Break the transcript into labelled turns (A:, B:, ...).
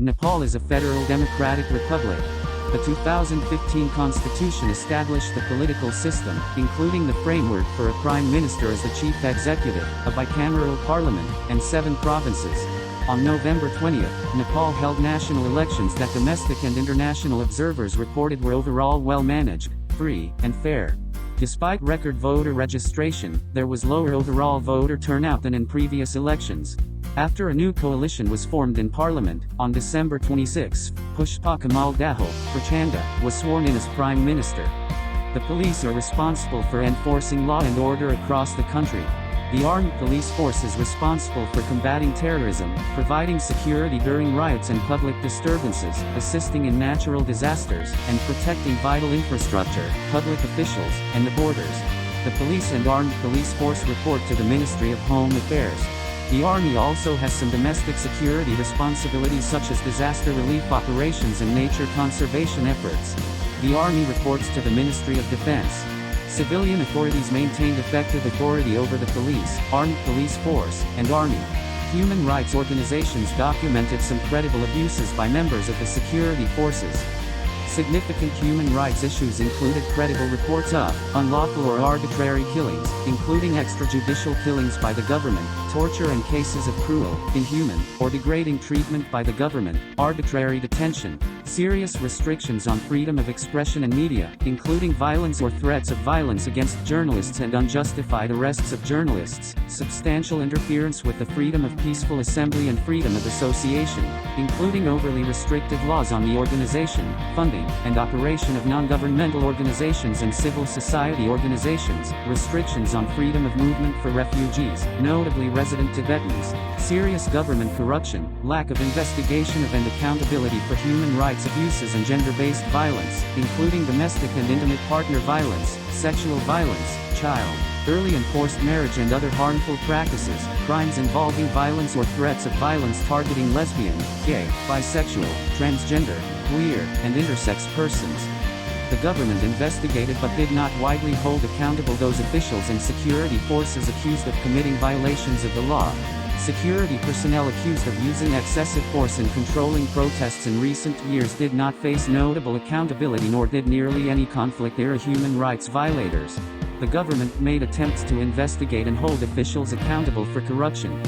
A: Nepal is a federal democratic republic. The 2015 constitution established the political system, including the framework for a prime minister as the chief executive, a bicameral parliament, and 7 provinces. On November 20th, Nepal held national elections that domestic and international observers reported were overall well managed, free, and fair. Despite record voter registration, there was lower overall voter turnout than in previous elections. After a new coalition was formed in parliament, on December 26, Pushpa Kamal Dahal, Prachanda, was sworn in as prime minister. The police are responsible for enforcing law and order across the country. The armed police force is responsible for combating terrorism, providing security during riots and public disturbances, assisting in natural disasters, and protecting vital infrastructure, public officials, and the borders. The police and armed police force report to the Ministry of Home Affairs. The Army also has some domestic security responsibilities such as disaster relief operations and nature conservation efforts. The Army reports to the Ministry of Defense. Civilian authorities maintained effective authority over the police, armed police force, and army. Human rights organizations documented some credible abuses by members of the security forces. Significant human rights issues included credible reports of unlawful or arbitrary killings, including extrajudicial killings by the government, torture and cases of cruel, inhuman, or degrading treatment by the government, arbitrary detention, serious restrictions on freedom of expression and media, including violence or threats of violence against journalists and unjustified arrests of journalists, substantial interference with the freedom of peaceful assembly and freedom of association, including overly restrictive laws on the organization, funding, and operation of non-governmental organizations and civil society organizations, restrictions on freedom of movement for refugees, notably resident Tibetans, serious government corruption, lack of investigation of and accountability for human rights abuses and gender-based violence, including domestic and intimate partner violence, sexual violence, child, early and forced marriage and other harmful practices, crimes involving violence or threats of violence targeting lesbian, gay, bisexual, transgender, queer, and intersex persons. The government investigated but did not widely hold accountable those officials and security forces accused of committing violations of the law. Security personnel accused of using excessive force in controlling protests in recent years did not face notable accountability nor did nearly any conflict-era human rights violators. The government made attempts to investigate and hold officials accountable for corruption.